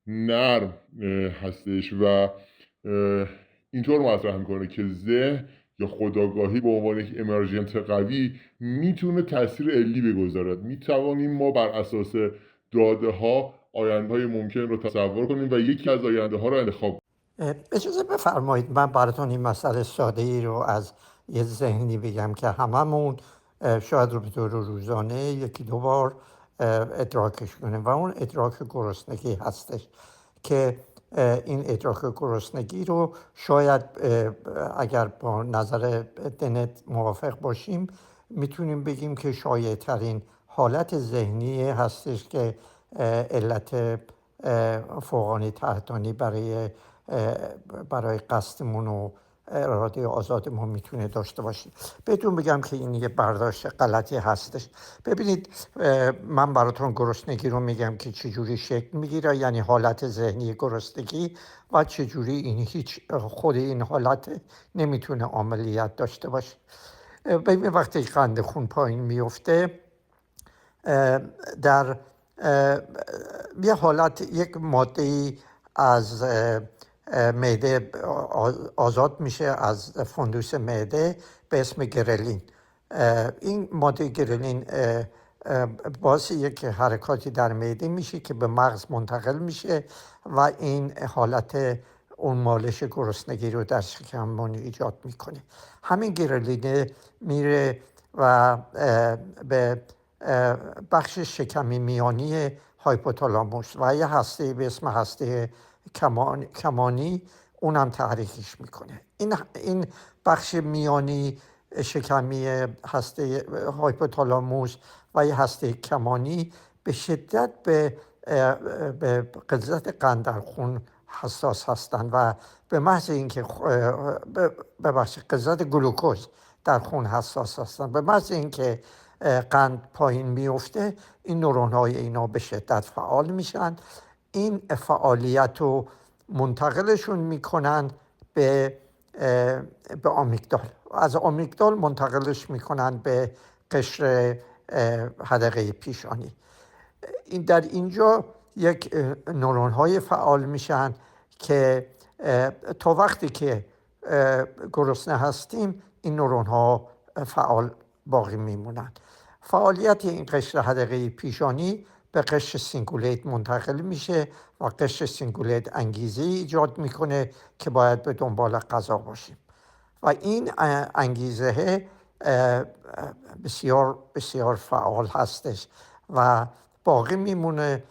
نرم هستش و اینطور مطرح میکنه که ذهن یا خودآگاهی به عنوان یک امرجنت قوی میتونه تاثیر علی بگذارد. میتوانیم ما بر اساس داده ها آینده های ممکن رو تصور کنیم و یکی از آینده ها رو انتخاب. اجازه بفرمایید من براتون این مسئله ساده ای رو از یه ذهنی بگم که هممون شاید رو به طور روزانه یکی دو بار ادراکش کنیم و اون ادراک گرسنگی هستش که این ادراک گرسنگی رو شاید اگر با نظر دنت موافق باشیم میتونیم بگیم که شایع ترین حالت ذهنی هستش که علت فوقانی تحتانی برای قصدمون و اراده آزادمون میتونه داشته باشیم. بهتون بگم که این یه برداشت غلطی هستش. ببینید من براتون گرسنگی رو میگم که چجوری شکل میگیره، یعنی حالت ذهنی گرسنگی و چجوری این هیچ خود این حالت نمیتونه عملیات داشته باشه. ببین وقتی قند خون پایین میفته در یه حالت یک ماده‌ای از معده آزاد میشه، از فندوس معده به اسم گرلین. این ماده گرلین باعث یک حرکاتی در معده میشه که به مغز منتقل میشه و این حالت اون مالش گرسنگی رو در شکممون ایجاد میکنه. همین گرلینه میره و به بخش شکمی میانی هایپوتالاموس و یه هسته به اسم هسته کمانی اونم تحریکش میکنه. این بخش میانی شکمی هسته هایپوتالاموس و یه هسته کمانی به شدت به غلظت قند در خون حساس هستند و به محض اینکه ببخشید غلظت گلوکوز در خون حساس هستند، به محض اینکه قند پایین میفته این نورون های اینا به شدت فعال میشن. این فعالیت رو منتقلشون میکنن به آمیگدال، از آمیگدال منتقلش میکنن به قشر حدقه پیشانی. در اینجا یک نورون های فعال میشن که تا وقتی که گرسنه هستیم این نورون ها فعال باقی میمونن. فعالیت این قشر حدقه پیشانی به قشر سینگولیت منتقل میشه و قشر سینگولیت انگیزه ایجاد میکنه که باید به دنبال غذا باشیم و این انگیزه بسیار بسیار فعال هستش و باقی میمونه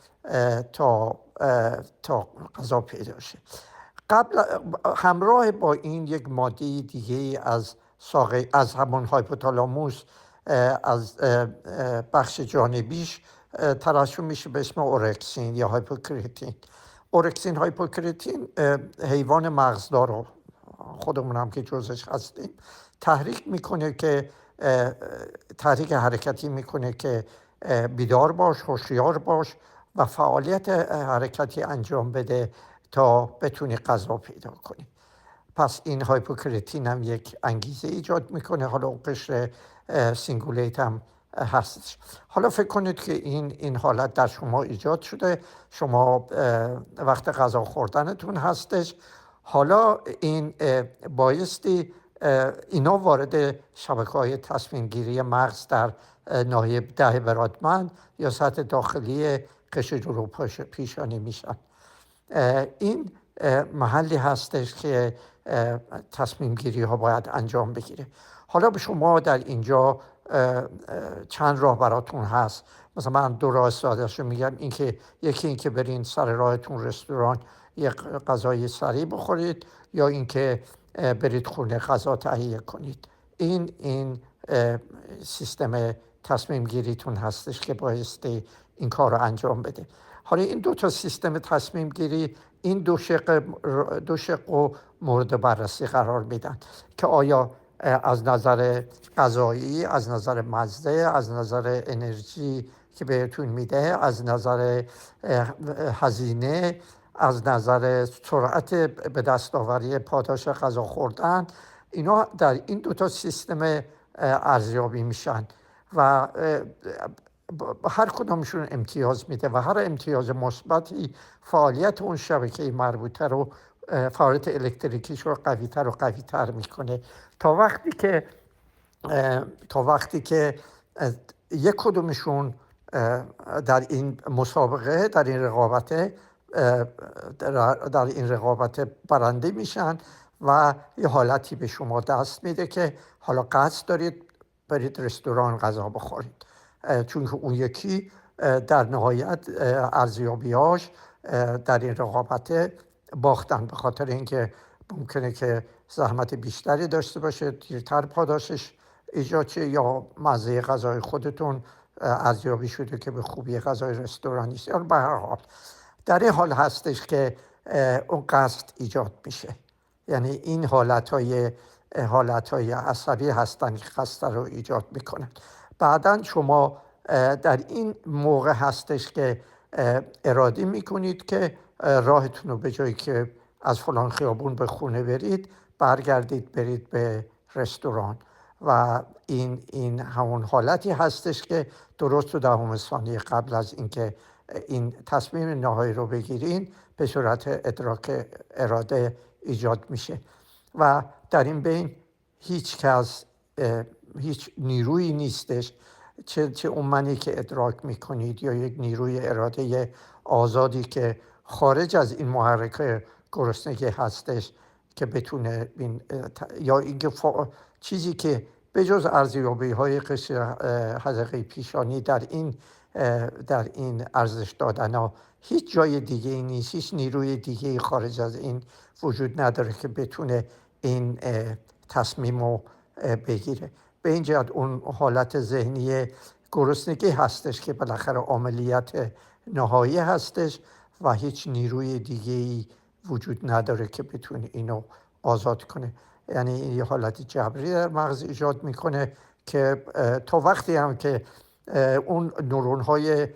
تا غذا پیدا شه. همراه با این یک ماده دیگه از همون هایپوتالاموس از بخش جانبیش ترشح میشه به اسم اورکسین یا هایپوکریتین. اورکسین هایپوکریتین حیوان مغزدار رو خودمون هم که جزش هستیم تحریک میکنه که تحریک حرکتی میکنه که بیدار باش، هوشیار باش و فعالیت حرکتی انجام بده تا بتونی غذا پیدا کنی. پس این هایپوکریتین هم یک انگیزه ایجاد میکنه. حالا قشر سینگولیت هم هستش. حالا فکر کنید که این حالت در شما ایجاد شده، شما وقت غذا خوردنتون هستش. حالا این بایستی اینا وارد شبکه‌های تصمیم گیری مغز در ناحیه ده برادمند یا سطح داخلی قشر جلو پیشانی میشن. این محلی هستش که تصمیم گیری ها باید انجام بگیره. حالا به شما در اینجا چند راه براتون هست. مثلا من دو راه ساده‌اش رو میگم. یکی اینکه برین سر راهتون رستوران یک غذای سریع بخورید، یا اینکه برید خونه غذا تهیه کنید. این سیستم تصمیم گیریتون هستش که بایستی این کار رو انجام بده. حالا این دو تا سیستم تصمیم گیری این دو شق و مورد بررسی قرار میدن که آیا از نظر غذایی، از نظر مزه، از نظر انرژی که بهتون میده، از نظر هزینه، از نظر سرعت به دستاوری پاداش غذا خوردن، اینا در این دو تا سیستم ارزیابی میشن و هر کدامشون امتیاز میده و هر امتیاز مثبتی فعالیت اون شبکه مربوطه رو فعالیت الکتریکیش رو قوی‌تر و قوی‌تر میکنه تا وقتی که یک کدومشون در این مسابقه، در این رقابت برنده میشن و یه حالتی به شما دست میده که حالا قصد دارید برید رستوران غذا بخورید، چون که اون یکی در نهایت ارزیابیاش در این رقابت باختن، به خاطر اینکه ممکنه که زحمت بیشتری داشته باشه، دیرتر پاداشش ایجاد شه، یا مزه غذای خودتون ارزیابی شده که به خوبی غذای رستورانی است. به هر حال در این حال هستش که اون قصد ایجاد میشه، یعنی این حالتهای عصبی هستن که قصد رو ایجاد میکنن. بعداً شما در این موقع هستش که اراده میکنید که راهتون رو به جایی که از فلان خیابون به خونه برید برگردید برید به رستوران، و این همون حالتی هستش که درست تو 10 ثانیه قبل از اینکه این تصمیم نهایی رو بگیرین به صورت ادراک اراده ایجاد میشه و در این بین هیچ نیرویی نیستش، چه اون منی که ادراک میکنید یا یک نیروی اراده آزادی که خارج از این محرک گرسنگی هستش که بتونه یا اینکه چیزی که به جز ارزیابی های قشر حلقه پیشانی در این ارزش دادن ها هیچ جای دیگه ای نیست، هیچ نیروی دیگه ای خارج از این وجود نداره که بتونه این تصمیم رو بگیره. به این جهت اون حالت ذهنی گرسنگی هستش که بالاخره عملیات نهایی هستش و هیچ نیروی دیگه ای وجود نداره که بتونه اینو آزاد کنه. یعنی یه حالت جبری در مغز ایجاد میکنه که تا وقتی هم که اون نورون‌های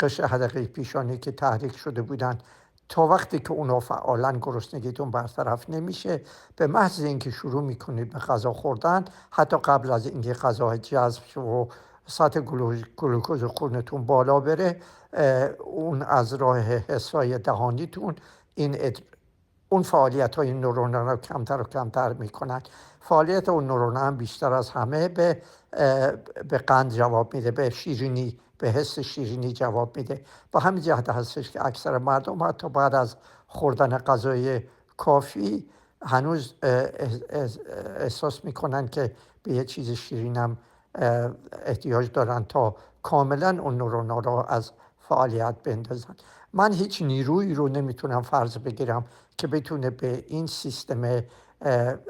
قشر حلقه پیشانی که تحریک شده بودن تا وقتی که اونا فعالاً گرسنگیتون برطرف نمیشه، به محض اینکه شروع میکنید به غذا خوردن، حتی قبل از اینکه غذا جذب شه و سطح گلوکوز خونتون بالا بره، اون از راه حسای دهانیتون اون فعالیت های نورون رو کمتر و کمتر میکنن. فعالیت اون نورون هم بیشتر از همه به قند جواب میده، به شیرینی، به حس شیرینی جواب میده. با همین جهت هستش که اکثر مردم حتی بعد از خوردن غذای کافی هنوز احساس میکنن که به یه چیز شیرین هم احتیاج دارن تا کاملا اون نورون رو از فعالیت بندازن. من هیچ نیرویی رو نمیتونم فرض بگیرم که بتونه به این سیستم،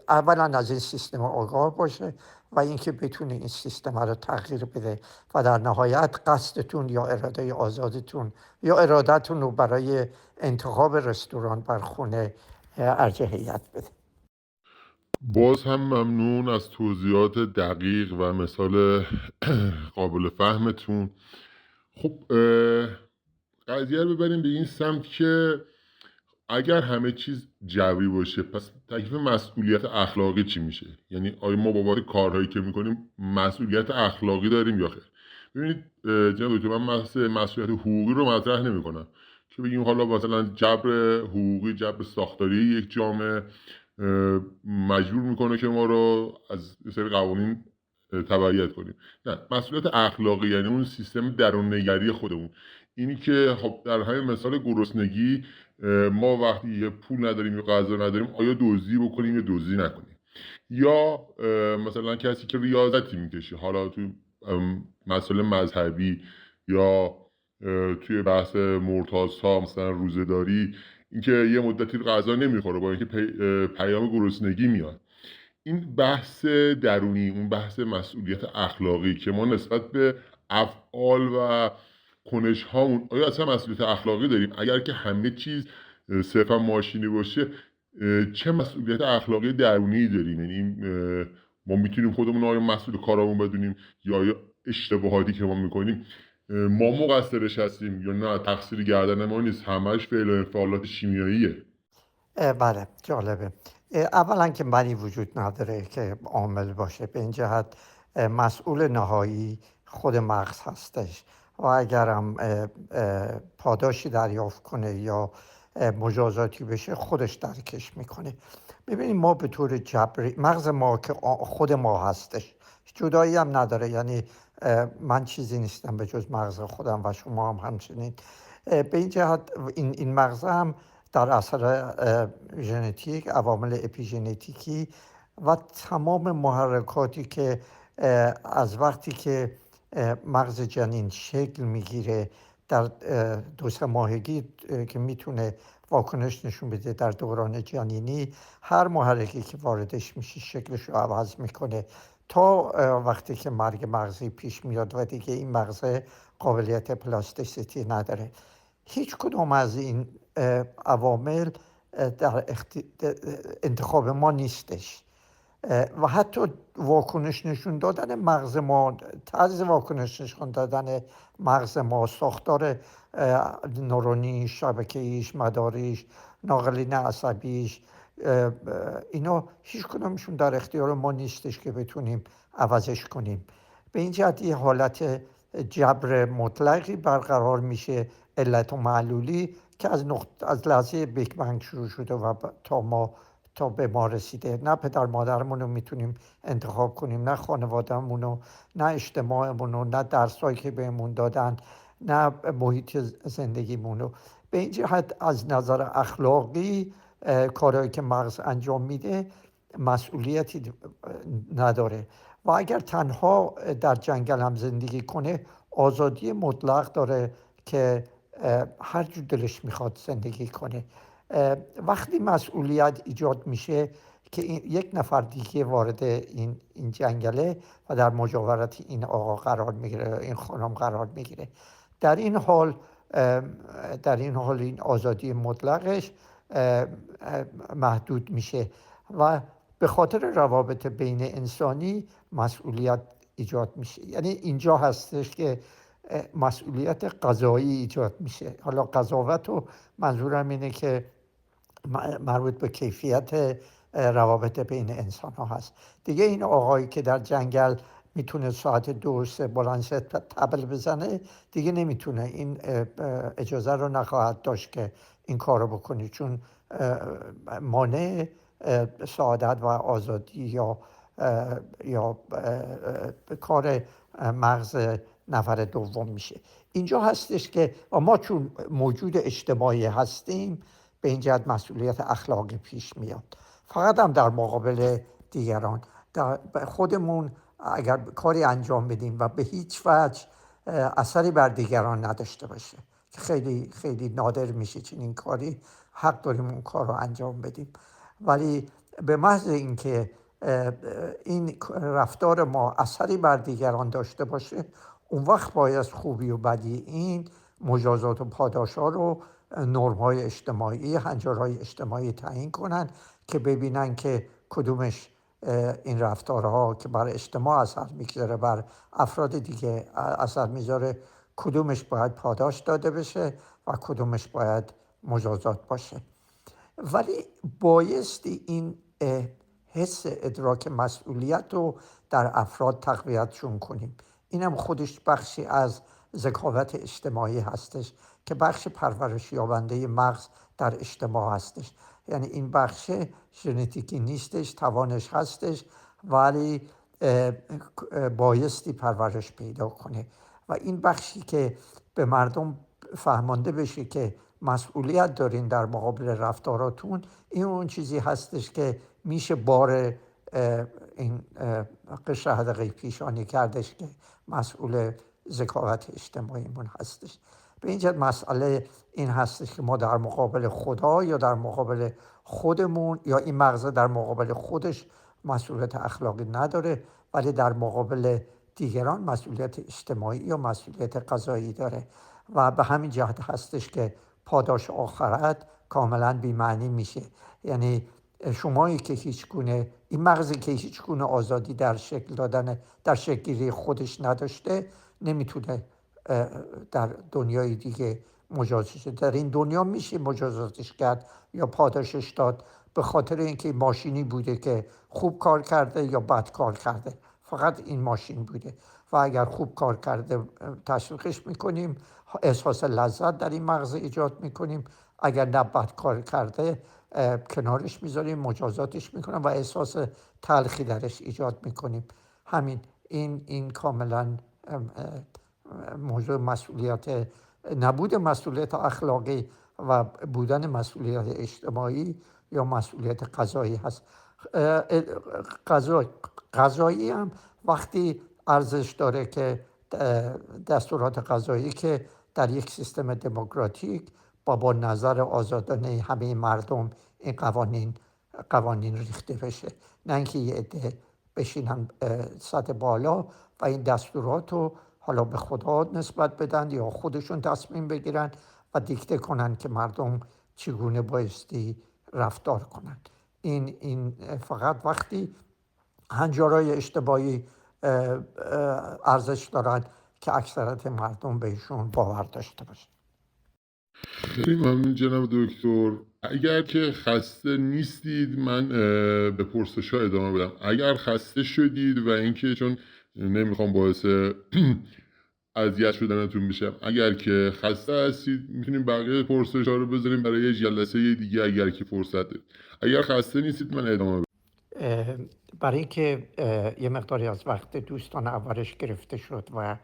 اولا از این سیستم آگاه باشه و اینکه بتونه این سیستم رو تغییر بده و در نهایت قصدتون یا اراده آزادتون یا ارادتون رو برای انتخاب رستوران بر خونه ارجحیت بده. باز هم ممنون از توضیحات دقیق و مثال قابل فهمتون. خب قضیه رو ببریم به این سمت که اگر همه چیز جبری باشه پس تکلیف مسئولیت اخلاقی چی میشه؟ یعنی آیا ما بابت کارهایی که میکنیم مسئولیت اخلاقی داریم یا خیر؟ ببینید جناب دکتر، من مسئولیت حقوقی رو مطرح نمیکنم که بگیم حالا مثلا جبر حقوقی، جبر ساختاری یک جامعه مجبور میکنه که ما رو از سری قوانین تبعیت کنیم. نه، مسئولیت اخلاقی یعنی اون سیستم درون نگری خودمون. اینی که خب در همین مثال گرسنگی ما وقتی یه پول نداریم یا غذا نداریم آیا دزدی بکنیم یا دزدی نکنیم، یا مثلا کسی که ریاضتی میکشه، حالا تو مسئله مذهبی یا توی بحث مرتاضها مثلا روزه‌داری، اینکه یه مدتی غذا نمیخوره با اینکه پیام گرسنگی میاد. این بحث درونی، اون بحث مسئولیت اخلاقی که ما نسبت به افعال و کنش هامون، آیا اصلا مسئولیت اخلاقی داریم؟ اگر که همه چیز صرفا ماشینی باشه چه مسئولیت اخلاقی درونی داریم؟ یعنی ما میتونیم خودمون آیا مسئول کارامون بدونیم یا اشتباهاتی که ما میکنیم ما مقصرش هستیم یا نه تقصیر گردن ما نیست، همش فعل و انفعالات شیمیاییه؟ بله، جالبه. اولا که منی وجود نداره که عامل باشه، به این جهت مسئول نهایی خود مغز هستش و اگرم پاداشی دریافت کنه یا مجازاتی بشه خودش درکش میکنه. ببینید ما به طور جبری مغز ما که خود ما هستش، جدایی هم نداره، یعنی من چیزی نیستم به جز مغز خودم و شما هم همچنین. به این جهت این مغز هم در اثر ژنتیک، عوامل اپیژنتیکی و تمام محرکاتی که از وقتی که مغز جنین شکل میگیره در 2-3 ماهگی که میتونه واکنش نشون بده در دوران جنینی، هر محرکی که واردش میشه شکلش رو عوض میکنه تا وقتی که مرگ مغزی پیش میاد و دیگه این مغز قابلیت پلاستیسیتی نداره. هیچ کدوم از این عوامل در انتخاب ما نیستش و حتی واکنش نشون دادن مغز ما، طرز واکنش نشون دادن مغز ما، ساختار نورونی، شبکه‌ایش، مداریش، ناقلین عصبیش، اینا هیچ کدومشون در اختیار ما نیستش که بتونیم عوضش کنیم. به این جهت یه حالت جبر مطلقی برقرار میشه، علت و معلولی که از لحظه بیگ بنگ شروع شده و تا به ما رسیده. نه پدر مادرمون رو میتونیم انتخاب کنیم، نه خانوادهمون رو، نه اجتماعمون رو، نه درسایی که بهمون دادن، نه محیط زندگیمون رو. به این جهت از نظر اخلاقی کارهایی که مغز انجام میده مسئولیتی نداره و اگر تنها در جنگل هم زندگی کنه آزادی مطلق داره که هر جور دلش میخواد زندگی کنه. وقتی مسئولیت ایجاد میشه که یک نفر دیگه وارد این جنگله و در مجاورت این آقا قرار میگیره، این خانم قرار میگیره، در این حال این آزادی مطلقش محدود میشه و به خاطر روابط بین انسانی مسئولیت ایجاد میشه. یعنی اینجا هستش که مسئولیت قضایی ایجاد میشه. حالا قضاوت و منظورم اینه که مربوط به کیفیت روابط بین انسان ها هست. دیگه این آقایی که در جنگل میتونه ساعت 2-3 بلند شه طبل بزنه دیگه نمیتونه، این اجازه رو نخواهد داشت که این کار رو بکنی، چون مانع سعادت و آزادی یا کار مغز نفر دوم میشه. اینجا هستش که ما چون موجود اجتماعی هستیم به این جهت مسئولیت اخلاقی پیش میاد، فقط هم در مقابل دیگران. در خودمون اگر کاری انجام بدیم و به هیچ وجه اثری بر دیگران نداشته باشه که خیلی خیلی نادر میشه چنین کاری، حق داریم اون کار رو انجام بدیم. ولی به محض اینکه این رفتار ما اثری بر دیگران داشته باشه، اون وقت باید خوبی و بدی این مجازات و پاداش‌ها رو نرم‌های اجتماعی، هنجارهای اجتماعی تعیین کنن که ببینن که کدومش این رفتارها که بر اجتماع اثر میگذاره، بر افراد دیگه اثر میذاره، کدومش باید پاداش داده بشه و کدومش باید مجازات باشه. ولی بایستی این حس ادراک مسئولیت رو در افراد تقویتشون کنیم. اینم خودش بخشی از ذکاوت اجتماعی هستش که بخش پرورش یابنده مغز در اجتماع هستش. یعنی این بخش ژنتیکی نیستش، توانش هستش، ولی بایستی پرورش پیدا کنه و این بخشی که به مردم فهمانده بشه که مسئولیت دارین در مقابل رفتاراتون، این اون چیزی هستش که میشه بار این قشر حدقه پیشانی کردش که مسئول ذکاوت اجتماعیمون هستش. به این جهت مسئله این هستش که ما در مقابل خدا یا در مقابل خودمون یا این مغز در مقابل خودش مسئولیت اخلاقی نداره، ولی در مقابل دیگران مسئولیت اجتماعی یا مسئولیت قضایی داره و به همین جهت هستش که پاداش آخرت کاملا بی‌معنی میشه. یعنی شمایی که هیچ گونه این مغزی که هیچ گونه آزادی در شکل دادن، در شکل گیری خودش نداشته، نمیتونه در دنیای دیگه مجازش. در این دنیا میشه مجازاتش کرد یا پاداشش داد به خاطر اینکه ماشینی بوده که خوب کار کرده یا بد کار کرده، فقط این ماشین بوده و اگر خوب کار کرده تشویقش میکنیم، احساس لذت در این مغز ایجاد میکنیم اگر نه بد کار کرده کنارش میذاریم، مجازاتش میکنیم و احساس تلخی درش ایجاد میکنیم. همین این کاملا موضوع مسئولیت، نبود مسئولیت اخلاقی و بودن مسئولیت اجتماعی یا مسئولیت قضایی هست. قضایی هم وقتی ارزش داره که دستورات قضایی که در یک سیستم دموکراتیک با نظر آزادانه همه مردم این قوانین ریخته بشه، نه اینکه یه عده بشینن سطح بالا و این دستورات رو حالا به خدا نسبت بدن یا خودشون تصمیم بگیرن و دیکته کنن که مردم چگونه بایستی رفتار کنن. این فقط وقتی هنجارهای اشتباهی ارزش دارن که اکثریت مردم بهشون باور داشته باشه. خیلی ممنون جناب دکتر. اگر که خسته نیستید من به پرسش ها ادامه بدم. اگر خسته شدید و اینکه چون نمیخوام باعث اذیت شدنتون بشم، اگر که خسته هستید میتونیم بقیه پرسش ها رو بذاریم برای یه جلسه دیگه اگر که فرصت دارید. اگر خسته نیستید من ادامه بدم. برای اینکه یه مقداری از وقت دوستان اولش گرفته شد و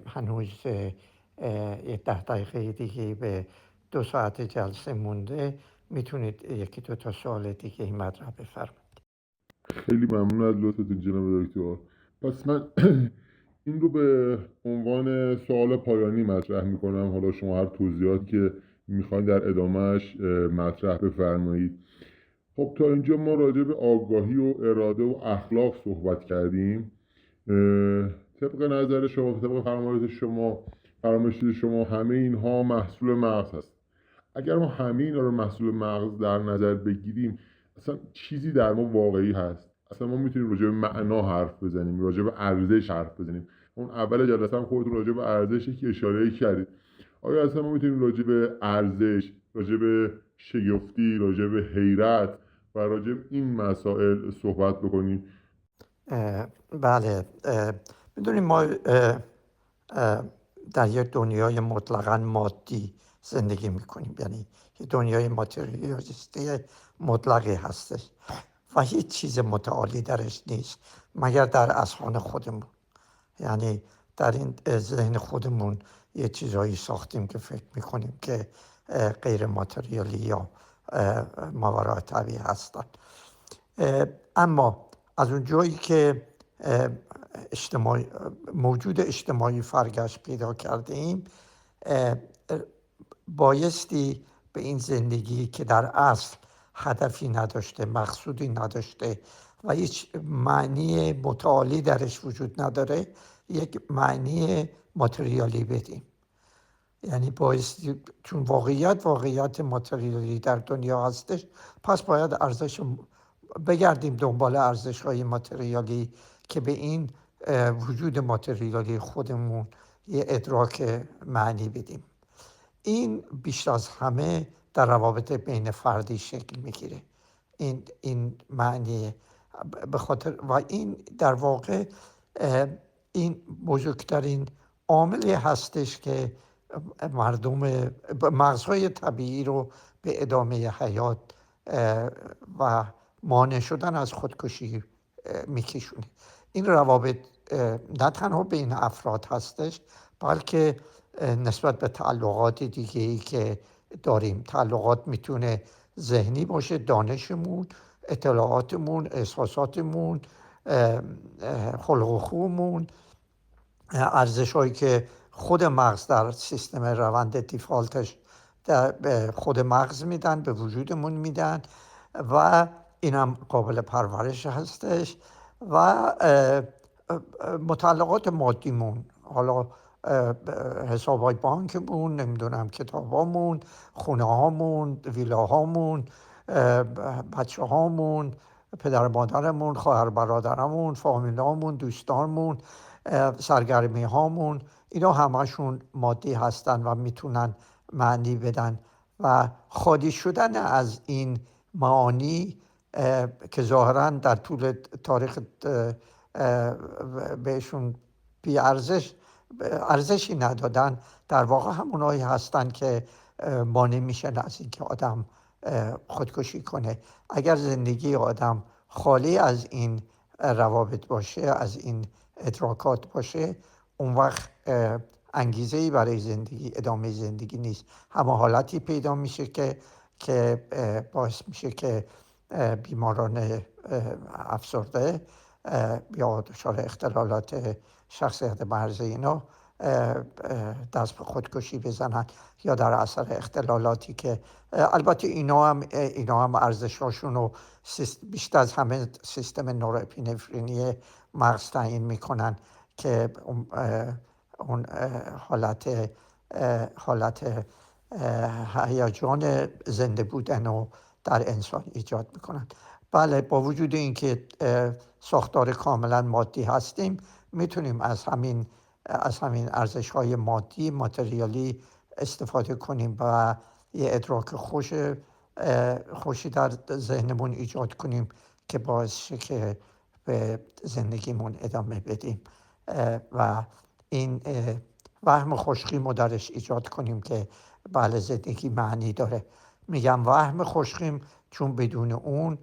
هنوز یه 10 دقیقه دیگه به 2 ساعت جلسه مونده، میتونید 1-2 تا سوال دیگه این مطرح بفرمایید. خیلی ممنون از لطفتون جناب دکتر. پس من این رو به عنوان سوال پایانی مطرح میکنم. حالا شما هر توضیحاتی که میخواین در ادامهش مطرح بفرمایید. خب تا اینجا ما راجع به آگاهی و اراده و اخلاق صحبت کردیم. طبق نظر شما، طبق فرمایش شما همه اینها محصول مغز هست. اگر ما همه اینا رو محصول مغز در نظر بگیریم، اصلا چیزی در ما واقعی هست؟ اصلا ما میتونیم راجع به معنا حرف بزنیم، راجع به ارزش حرف بزنیم. اون اول جلسه هم خودتون راجع به ارزش که اشاره کردید. آیا اصلا ما میتونیم راجع به ارزش، راجع به شگفتی، راجع به حیرت و راجع به این مسائل صحبت بکنیم؟ بله، میدونیم ما در یک دنیای مطلقاً مادی زندگی میکنیم، یعنی یه دنیای ماتریالیستی مطلقی هستش و هیچ چیز متعالی درش نیست مگر در اذهان خودمون. یعنی در این ذهن خودمون یه چیزایی ساختیم که فکر میکنیم که غیر ماتریالی یا ماورای طبیعی هستن. اما از اون جایی که موجود اجتماعی فرگشت پیدا کرده ایم، بایستی به این زندگی که در اصل هدفی نداشته، مقصودی نداشته و هیچ معنی متعالی درش وجود نداره، یک معنی ماتریالی بدیم. یعنی بایستی، چون واقعیت ماتریالی در دنیا هستش، پس باید بگردیم دنبال ارزش‌های ماتریالی که به این وجود ماتریالی خودمون یه ادراک معنی بدیم. این بیشتر از همه در روابط بین فردی شکل میگیره، این معنی، به خاطر و این در واقع این بزرگترین عاملی هستش که مغزهای طبیعی رو به ادامه حیات و مانع شدن از خودکشی میکشونه. این روابط نه تنها بین افراد هستش، بلکه نسبت به تعلقات دیگه‌ای که داریم. تعلقات میتونه ذهنی باشه، دانشمون، اطلاعاتمون، احساساتمون، خلق و خومون، ارزش‌هایی که خود مغز در سیستم روند دیفالتش به خود مغز میدن، به وجودمون میدن و اینم قابل پرورش هستش. و متعلقات مادیمون، حالا حسابهای بانکمون، نمیدونم کتابامون، خونه هامون، ویلاهامون، بچه هامون، پدر مادرمون، خواهر برادرمون، فامیلامون، دوستانمون، سرگرمی هامون، اینا همشون مادی هستن و میتونن معنی بدن و خالی شدن از این معانی که ظاهراً در طول تاریخ بهشون ارزشی ندادن، در واقع همونایی هستن که مانع میشن از اینکه آدم خودکشی کنه. اگر زندگی آدم خالی از این روابط باشه، از این ادراکات باشه، اون وقت انگیزه‌ای برای زندگی، ادامه زندگی نیست. همه حالتی پیدا میشه که باعث میشه که بیماران افسرده یا دچار اختلالات شخصیت مرزی اینا دست به خودکشی بزنن، یا در اثر اختلالاتی که البته اینا هم ارزشاشون رو بیشتر از همه سیستم نورپینفرینی مغز تعیین میکنن که اون حالت هیجان زنده بودن رو در انسان ایجاد میکنن. بله، با وجود اینکه ساختار کاملا مادی هستیم، میتونیم از همین ارزش‌های مادی ماتریالی استفاده کنیم و یه ادراک خوشی در ذهنمون ایجاد کنیم که باعث شه که به زندگیمون ادامه بدیم و این وهم خوشخیم رو درش ایجاد کنیم که بله، زندگی معنی داره. میگم وهم خوشخیم چون بدون اون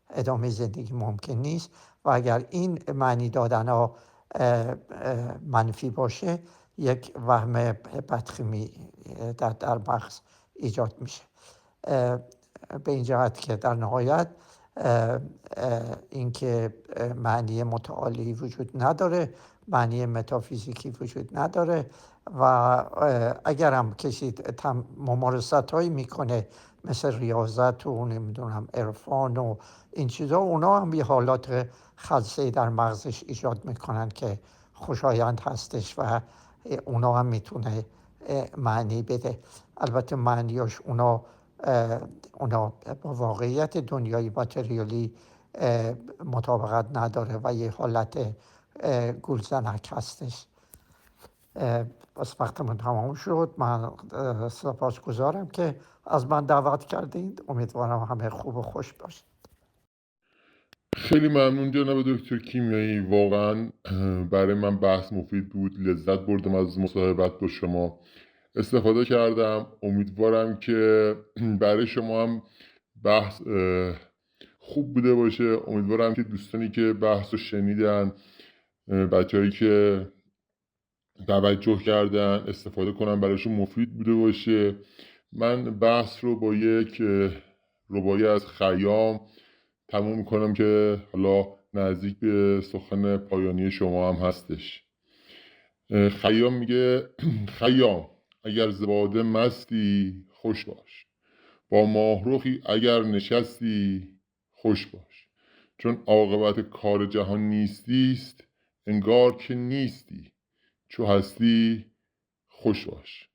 ادامه زندگی ممکن نیست، و اگر این معنی دادن ها منفی باشه، یک وهم بدخیمی در مغز ایجاد میشه. به این جهت که در نهایت اینکه معنی متعالی وجود نداره، معنی متافیزیکی وجود نداره، و اگر هم کسی ممارست هایی میکنه مثل ریاضت و نمیدونم عرفان و این چیزا، اونا هم یه حالات خلسه در مغزش ایجاد میکنن که خوشایند هستش و اونا هم میتونه معنی بده. البته معنیاش اونا با واقعیت دنیای ماتریالی مطابقت نداره و یه حالت گولزنک هستش. بس وقتمون تمام شد. من سپاسگزارم که از من دعوت کردید. امیدوارم همه خوب و خوش باشید. خیلی ممنون جناب دکتر کیمیایی، واقعا برای من بحث مفید بود. لذت بردم از مصاحبت با شما، استفاده کردم. امیدوارم که برای شما هم بحث خوب بوده باشه. امیدوارم که دوستانی که بحث رو شنیدن، بچه‌هایی که توجه کردن، استفاده کنن، برایشون مفید بوده باشه. من بحث رو با یک رباعی از خیام تموم میکنم که حالا نزدیک به سخن پایانی شما هم هستش. خیام میگه: خیام اگر ز باده مستی خوش باش، با ماهرخی اگر نشستی خوش باش، چون عاقبت کار جهان نیستیست، انگار که نیستی، چو هستی خوش باش.